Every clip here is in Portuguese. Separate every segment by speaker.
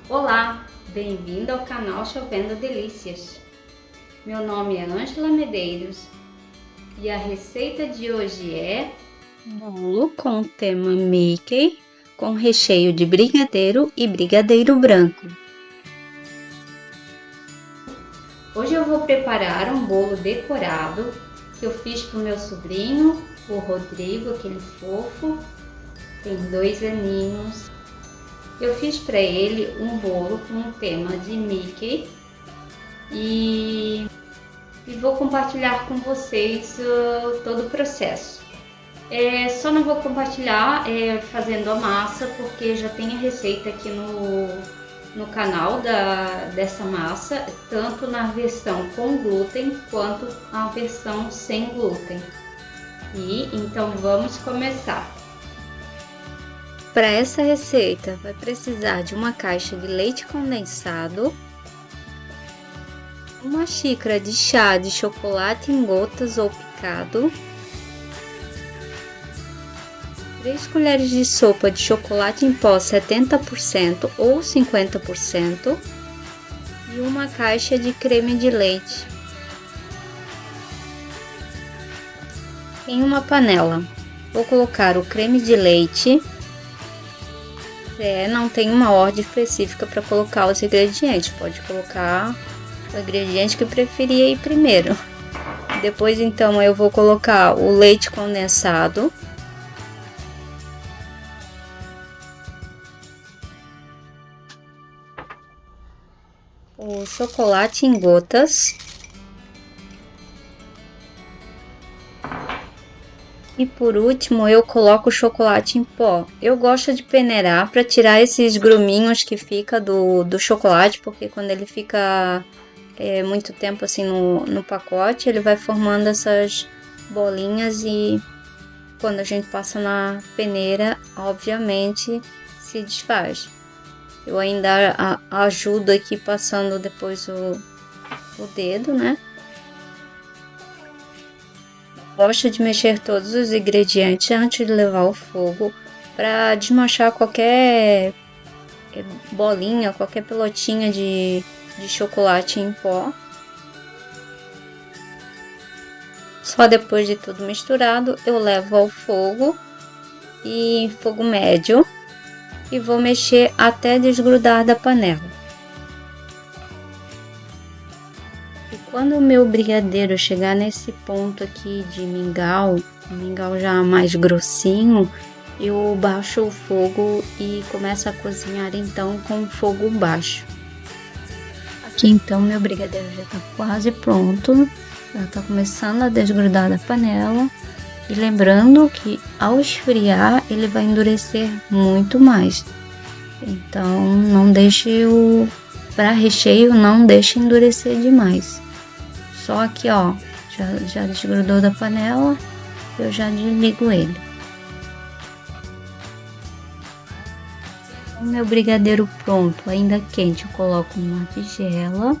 Speaker 1: Olá, bem-vindo ao canal Chovendo Delícias. Meu nome é Ângela Medeiros e a receita de hoje é bolo com tema Mickey com recheio de brigadeiro e brigadeiro branco. Hoje eu vou preparar um bolo decorado que eu fiz para o meu sobrinho, o Rodrigo, aquele fofo, tem 2 aninhos. Eu fiz para ele um bolo com o tema de Mickey e vou compartilhar com vocês todo o processo. Só não vou compartilhar fazendo a massa, porque já tem a receita aqui no canal dessa massa, tanto na versão com glúten quanto a versão sem glúten. E então vamos começar. Para essa receita vai precisar de uma caixa de leite condensado, uma xícara de chá de chocolate em gotas ou picado, 3 colheres de sopa de chocolate em pó 70% ou 50% e uma caixa de creme de leite. Em uma panela, vou colocar o creme de leite. Não tem uma ordem específica para colocar os ingredientes, pode colocar o ingrediente que preferir aí primeiro. Depois então eu vou colocar o leite condensado, o chocolate em gotas e por último eu coloco o chocolate em pó. Eu gosto de peneirar para tirar esses gruminhos que fica do chocolate, porque quando ele fica muito tempo assim no pacote, ele vai formando essas bolinhas e quando a gente passa na peneira, obviamente se desfaz. Eu ainda ajudo aqui passando depois o dedo, né? Gosto de mexer todos os ingredientes antes de levar ao fogo para desmanchar qualquer bolinha, qualquer pelotinha de chocolate em pó. Só depois de tudo misturado eu levo ao fogo em fogo médio e vou mexer até desgrudar da panela. E quando o meu brigadeiro chegar nesse ponto aqui de mingau, o mingau já mais grossinho, eu baixo o fogo e começo a cozinhar então com fogo baixo. Aqui então meu brigadeiro já está quase pronto, já está começando a desgrudar da panela. E lembrando que ao esfriar ele vai endurecer muito mais. Então não deixe para recheio, não deixe endurecer demais. Só aqui ó, já desgrudou da panela, eu já desligo ele. O meu brigadeiro pronto, ainda quente, eu coloco numa tigela.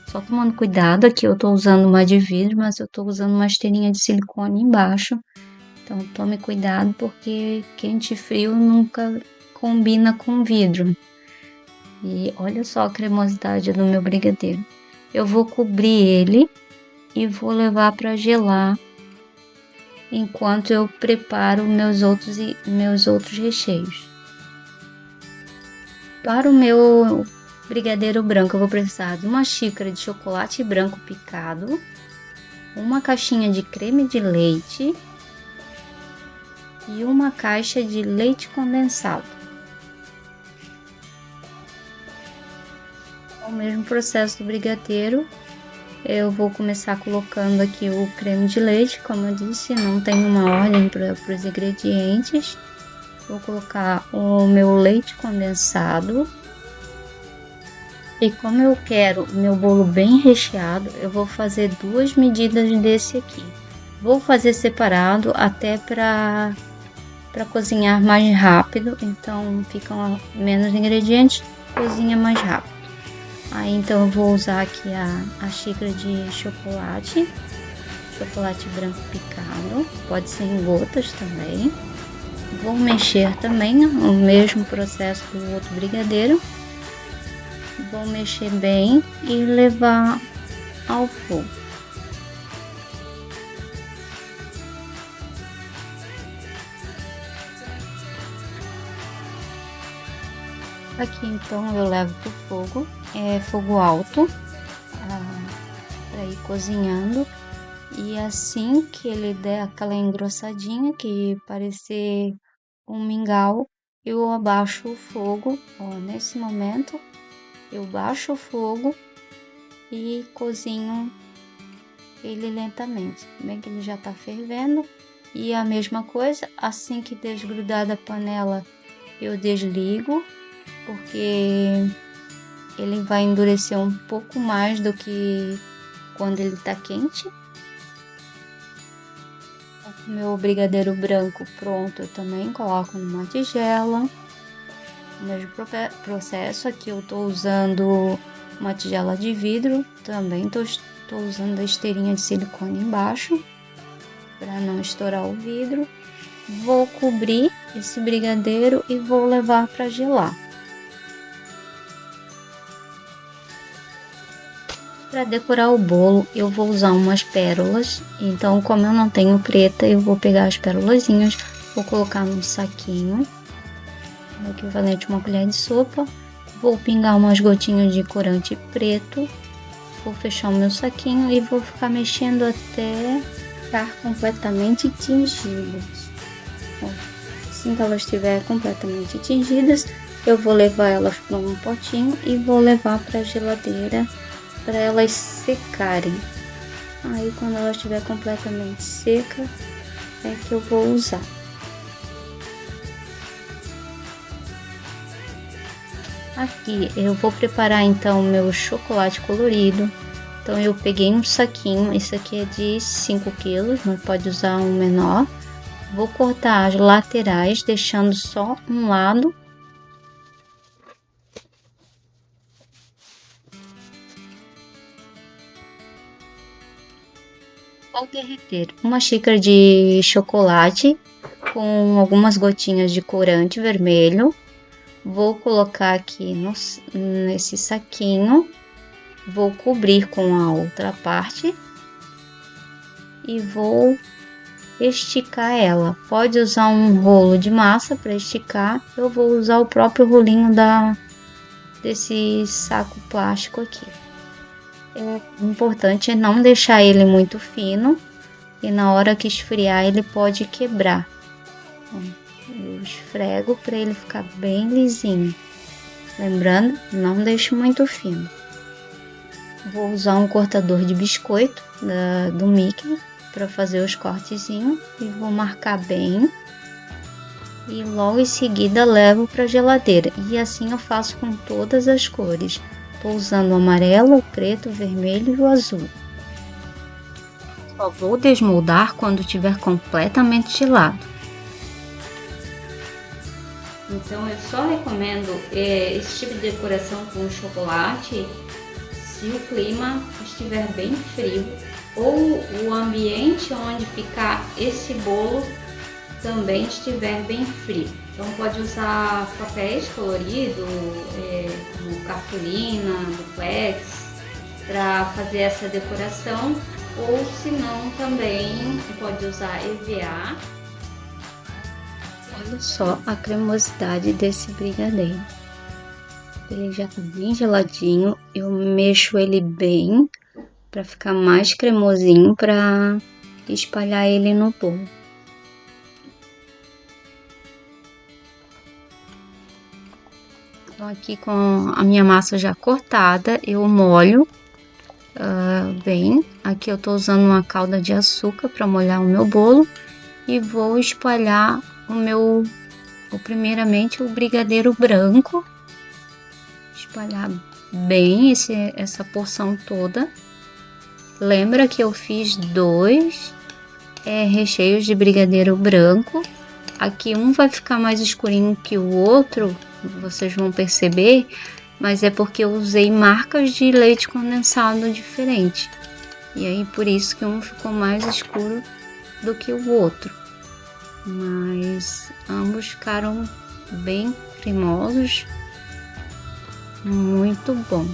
Speaker 1: Só tomando cuidado, aqui eu tô usando uma de vidro, mas eu tô usando uma esteirinha de silicone embaixo. Então tome cuidado, porque quente e frio nunca combina com vidro. E olha só a cremosidade do meu brigadeiro. Eu vou cobrir ele e vou levar para gelar enquanto eu preparo meus outros recheios. Para o meu brigadeiro branco eu vou precisar de uma xícara de chocolate branco picado, uma caixinha de creme de leite e uma caixa de leite condensado. O mesmo processo do brigadeiro, eu vou começar colocando aqui o creme de leite, como eu disse, não tem uma ordem para os ingredientes. Vou colocar o meu leite condensado. E como eu quero o meu bolo bem recheado, eu vou fazer 2 medidas desse aqui. Vou fazer separado até para cozinhar mais rápido, então ficam menos ingredientes, cozinha mais rápido. Aí então eu vou usar aqui a xícara de chocolate branco picado, pode ser em gotas também. Vou mexer também o mesmo processo do outro brigadeiro Vou mexer bem e levar ao fogo. Aqui então eu levo pro fogo, fogo alto, para ir cozinhando. E assim que ele der aquela engrossadinha, que parecer um mingau, eu abaixo o fogo. Nesse momento eu baixo o fogo e cozinho ele lentamente, bem que ele já tá fervendo. E a mesma coisa, assim que desgrudar da panela, eu desligo, porque ele vai endurecer um pouco mais do que quando ele tá quente. O meu brigadeiro branco pronto, eu também coloco numa tigela. O mesmo processo, aqui eu tô usando uma tigela de vidro, também tô usando a esteirinha de silicone embaixo, para não estourar o vidro. Vou cobrir esse brigadeiro e vou levar para gelar. Para decorar o bolo, eu vou usar umas pérolas. Então, como eu não tenho preta, eu vou pegar as pérolazinhas, vou colocar num saquinho, o equivalente a uma colher de sopa. Vou pingar umas gotinhas de corante preto, vou fechar o meu saquinho e vou ficar mexendo até ficar completamente tingidas. Assim que elas estiverem completamente tingidas, eu vou levar elas para um potinho e vou levar para a geladeira para elas secarem. Aí quando ela estiver completamente seca é que eu vou usar. Aqui eu vou preparar então o meu chocolate colorido. Então eu peguei um saquinho, esse aqui é de 5 quilos, mas pode usar um menor. Vou cortar as laterais, deixando só um lado. Vou derreter uma xícara de chocolate com algumas gotinhas de corante vermelho. Vou colocar aqui nesse saquinho. Vou cobrir com a outra parte e vou esticar ela. Pode usar um rolo de massa para esticar. Eu vou usar o próprio rolinho desse saco plástico aqui. É importante não deixar ele muito fino e na hora que esfriar ele pode quebrar. Eu esfrego para ele ficar bem lisinho. Lembrando, não deixe muito fino. Vou usar um cortador de biscoito do Mickey para fazer os cortezinhos e vou marcar bem. E logo em seguida levo para a geladeira. E assim eu faço com todas as cores. Estou usando o amarelo, o preto, o vermelho e o azul. Só vou desmoldar quando estiver completamente gelado. Então eu só recomendo esse tipo de decoração com chocolate se o clima estiver bem frio ou o ambiente onde ficar esse bolo também estiver bem frio. Então pode usar papéis coloridos, como cartolina, duplex, para fazer essa decoração, ou se não também pode usar EVA. Olha só a cremosidade desse brigadeiro. Ele já tá bem geladinho, eu mexo ele bem para ficar mais cremosinho, para espalhar ele no bolo. Então aqui com a minha massa já cortada, eu molho bem. Aqui eu tô usando uma calda de açúcar para molhar o meu bolo e vou espalhar primeiramente o brigadeiro branco. Espalhar bem essa porção toda. Lembra que eu fiz 2 recheios de brigadeiro branco. Aqui um vai ficar mais escurinho que o outro, vocês vão perceber, mas é porque eu usei marcas de leite condensado diferente. E aí por isso que um ficou mais escuro do que o outro. Mas ambos ficaram bem cremosos. Muito bom.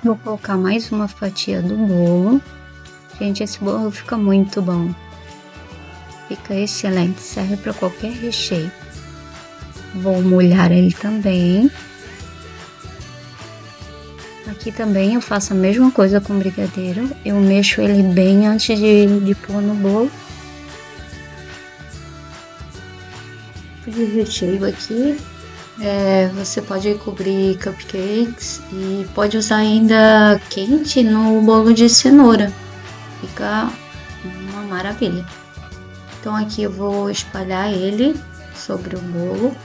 Speaker 1: Vou colocar mais uma fatia do bolo. Gente, esse bolo fica muito bom. Fica excelente, serve para qualquer recheio. Vou molhar ele também. Aqui também eu faço a mesma coisa com o brigadeiro. Eu mexo ele bem antes de pôr no bolo. De recheio aqui, você pode cobrir cupcakes e pode usar ainda quente no bolo de cenoura. Fica uma maravilha. Então aqui eu vou espalhar ele sobre o bolo.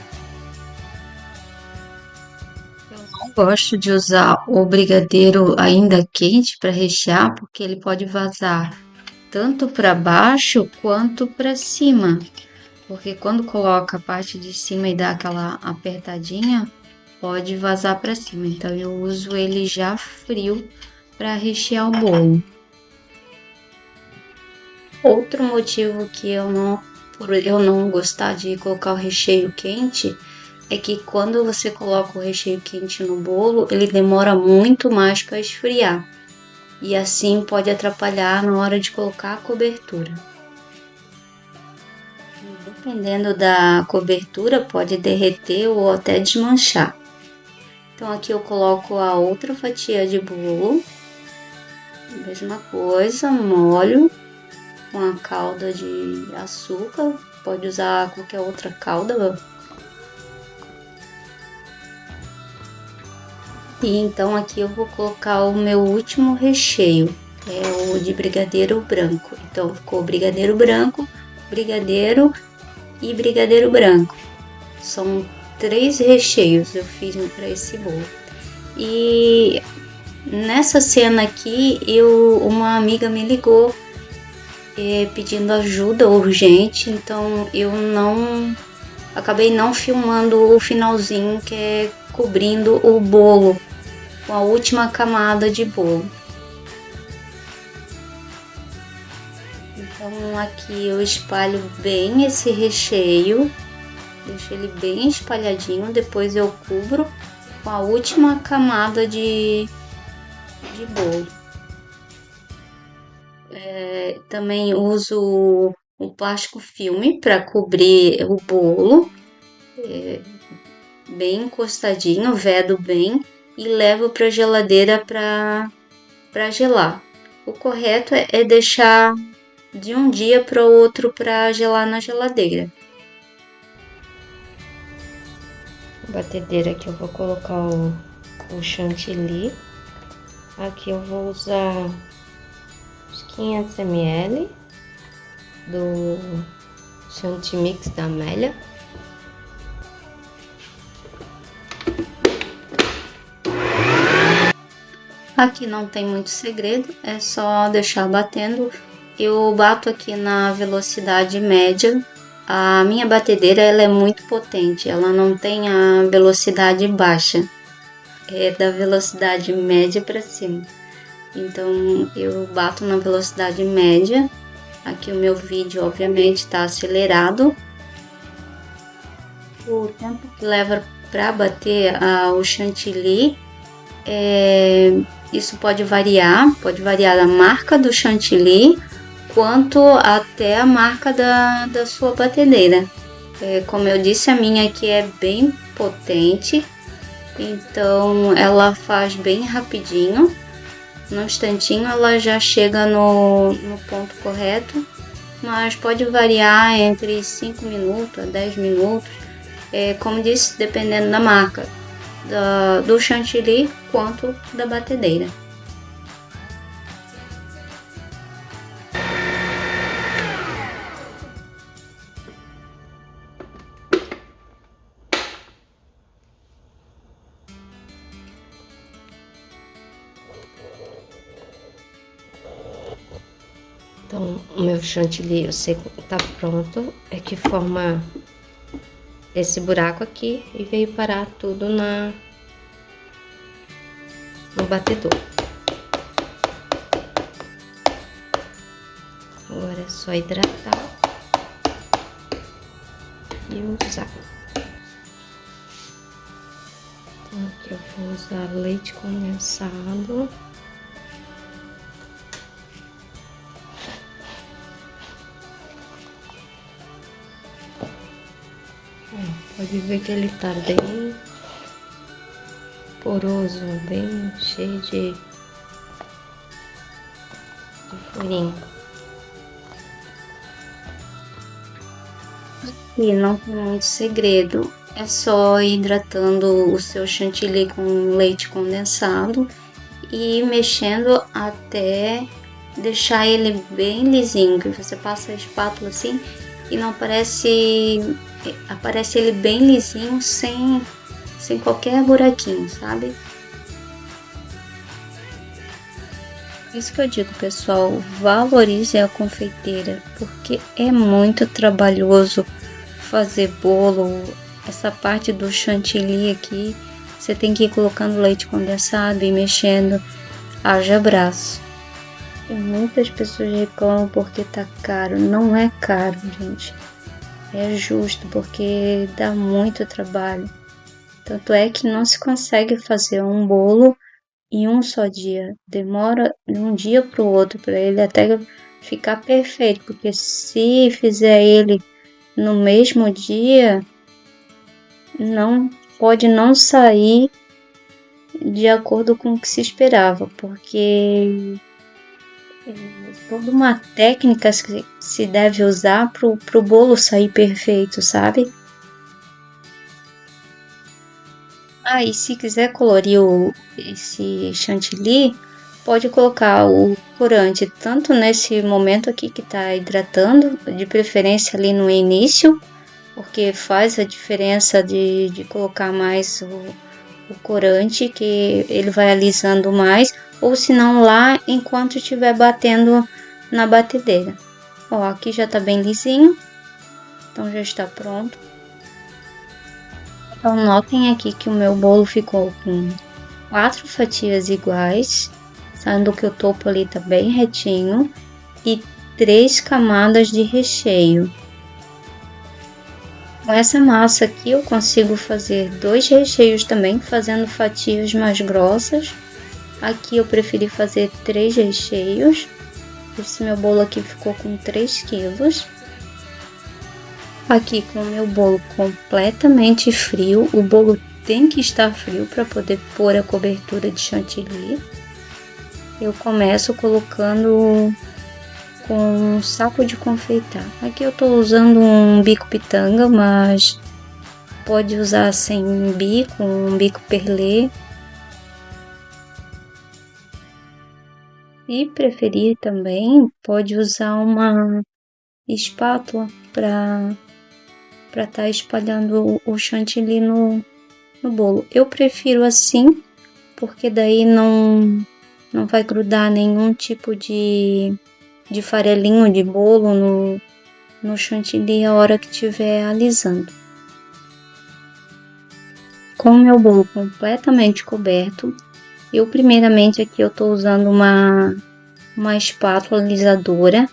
Speaker 1: Eu não gosto de usar o brigadeiro ainda quente para rechear, porque ele pode vazar tanto para baixo quanto para cima. Porque quando coloca a parte de cima e dá aquela apertadinha, pode vazar para cima. Então eu uso ele já frio para rechear o bolo. Outro motivo que por eu não gostar de colocar o recheio quente, é que quando você coloca o recheio quente no bolo, ele demora muito mais para esfriar. E assim pode atrapalhar na hora de colocar a cobertura. Dependendo da cobertura, pode derreter ou até desmanchar. Então aqui eu coloco a outra fatia de bolo. Mesma coisa, molho com a calda de açúcar, pode usar qualquer outra calda. E então aqui eu vou colocar o meu último recheio, que é o de brigadeiro branco. Então ficou brigadeiro branco, brigadeiro e brigadeiro branco. São 3 recheios eu fiz para esse bolo. E nessa cena aqui, uma amiga me ligou pedindo ajuda urgente, então eu acabei não filmando o finalzinho, que é cobrindo o bolo com a última camada de bolo. Então aqui eu espalho bem esse recheio, deixo ele bem espalhadinho, depois eu cubro com a última camada de bolo. Também uso o plástico filme para cobrir o bolo, bem encostadinho, vedo bem e levo para a geladeira para gelar. O correto é deixar de um dia para o outro para gelar na geladeira. A batedeira aqui eu vou colocar o chantilly. Aqui eu vou usar os 500 ml do Chantimix da Amélia. Aqui não tem muito segredo, é só deixar batendo. Eu bato aqui na velocidade média. A minha batedeira ela é muito potente, ela não tem a velocidade baixa, é da velocidade média para cima. Então eu bato na velocidade média. Aqui o meu vídeo obviamente está acelerado. O tempo que leva para bater o chantilly, isso pode variar da marca do chantilly quanto até a marca da sua batedeira. Como eu disse, a minha aqui é bem potente, então ela faz bem rapidinho. No instantinho ela já chega no ponto correto, mas pode variar entre 5 minutos a 10 minutos, como disse, dependendo da marca, do chantilly quanto da batedeira. Então, o meu chantilly, eu sei que tá pronto, é que forma esse buraco aqui e veio parar tudo no batedor. Agora é só hidratar. e usar. Então aqui eu vou usar leite condensado. Pode ver que ele tá bem poroso, bem cheio de furinho. E não tem muito segredo, é só ir hidratando o seu chantilly com leite condensado e mexendo até deixar ele bem lisinho, que você passa a espátula assim e não aparece ele bem lisinho, sem qualquer buraquinho, sabe? Isso que eu digo, pessoal, valorize a confeiteira, porque é muito trabalhoso fazer bolo. Essa parte do chantilly aqui, você tem que ir colocando leite condensado e mexendo, haja braço. E muitas pessoas reclamam porque tá caro. Não é caro, gente. É justo, porque dá muito trabalho. Tanto é que não se consegue fazer um bolo em um só dia. Demora de um dia para o outro para ele até ficar perfeito, porque se fizer ele no mesmo dia, não pode não sair de acordo com o que se esperava, porque é toda uma técnica que se deve usar para o bolo sair perfeito, sabe? E se quiser colorir esse chantilly, pode colocar o corante tanto nesse momento aqui que está hidratando, de preferência ali no início, porque faz a diferença de colocar mais o corante, que ele vai alisando mais, ou se não lá enquanto estiver batendo na batedeira. Ó, aqui já está bem lisinho, então já está pronto. Então notem aqui que o meu bolo ficou com 4 fatias iguais, sendo que o topo ali tá bem retinho, e 3 camadas de recheio. Com essa massa aqui eu consigo fazer 2 recheios também, fazendo fatias mais grossas. Aqui eu preferi fazer 3 recheios. Esse meu bolo aqui ficou com 3 quilos. Aqui com o meu bolo completamente frio, o bolo tem que estar frio para poder pôr a cobertura de chantilly. Eu começo colocando com um saco de confeitar. Aqui eu estou usando um bico pitanga, mas pode usar sem bico, um bico perlê. E preferir também, pode usar uma espátula para estar espalhando o chantilly no bolo. Eu prefiro assim, porque daí não vai grudar nenhum tipo de farelinho de bolo no chantilly a hora que estiver alisando. Com o meu bolo completamente coberto, eu primeiramente aqui eu estou usando uma espátula alisadora.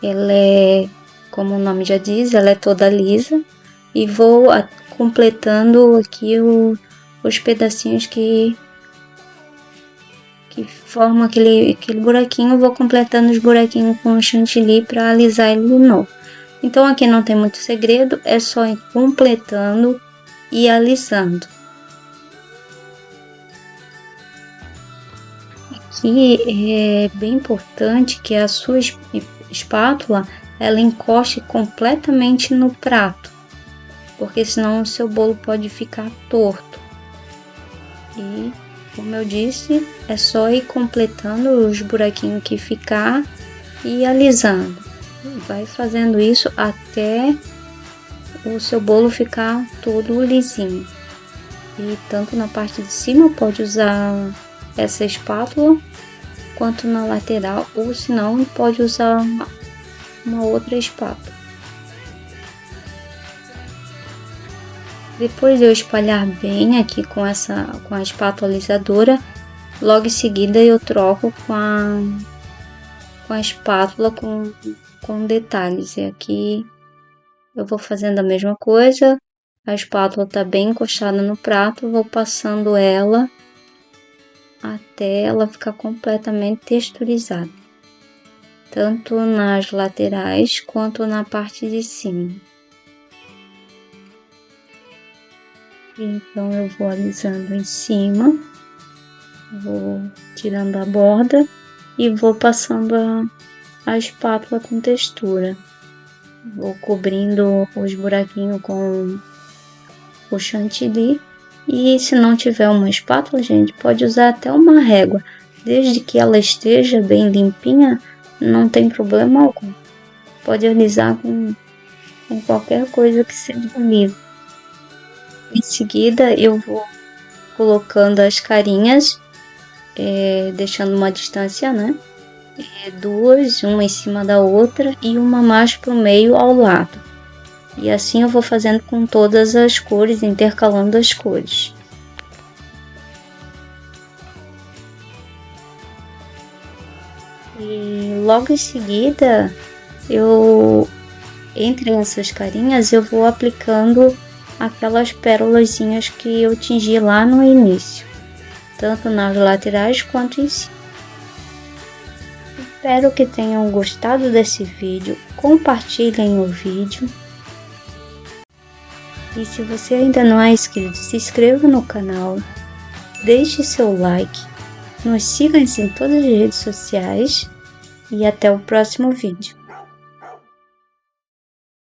Speaker 1: Ela é, como o nome já diz, ela é toda lisa. E vou completando aqui os pedacinhos que formam aquele buraquinho. Vou completando os buraquinhos com o chantilly para alisar ele de novo. Então aqui não tem muito segredo, é só ir completando e alisando. Aqui é bem importante que a sua espátula ela encoste completamente no prato, porque senão o seu bolo pode ficar torto. E, como eu disse, é só ir completando os buraquinhos que ficar e alisando. Vai fazendo isso até o seu bolo ficar todo lisinho. E tanto na parte de cima pode usar essa espátula, quanto na lateral, ou se não pode usar uma outra espátula. Depois de eu espalhar bem aqui com a espátula alisadora, logo em seguida eu troco com a espátula com detalhes. E aqui eu vou fazendo a mesma coisa. A espátula está bem encostada no prato, vou passando ela até ela ficar completamente texturizada, tanto nas laterais quanto na parte de cima. Então eu vou alisando em cima, vou tirando a borda e vou passando a espátula com textura. Vou cobrindo os buraquinhos com o chantilly. E se não tiver uma espátula, gente, pode usar até uma régua. Desde que ela esteja bem limpinha, não tem problema algum. Pode alisar com qualquer coisa que seja livre. Em seguida, eu vou colocando as carinhas, deixando uma distância, né? Duas, uma em cima da outra e uma mais pro meio ao lado. E assim eu vou fazendo com todas as cores, intercalando as cores. E logo em seguida, entre essas carinhas, eu vou aplicando aquelas pérolazinhas que eu tingi lá no início, tanto nas laterais quanto em cima. Espero que tenham gostado desse vídeo, compartilhem o vídeo. E se você ainda não é inscrito, se inscreva no canal, deixe seu like, nos siga em todas as redes sociais e até o próximo vídeo.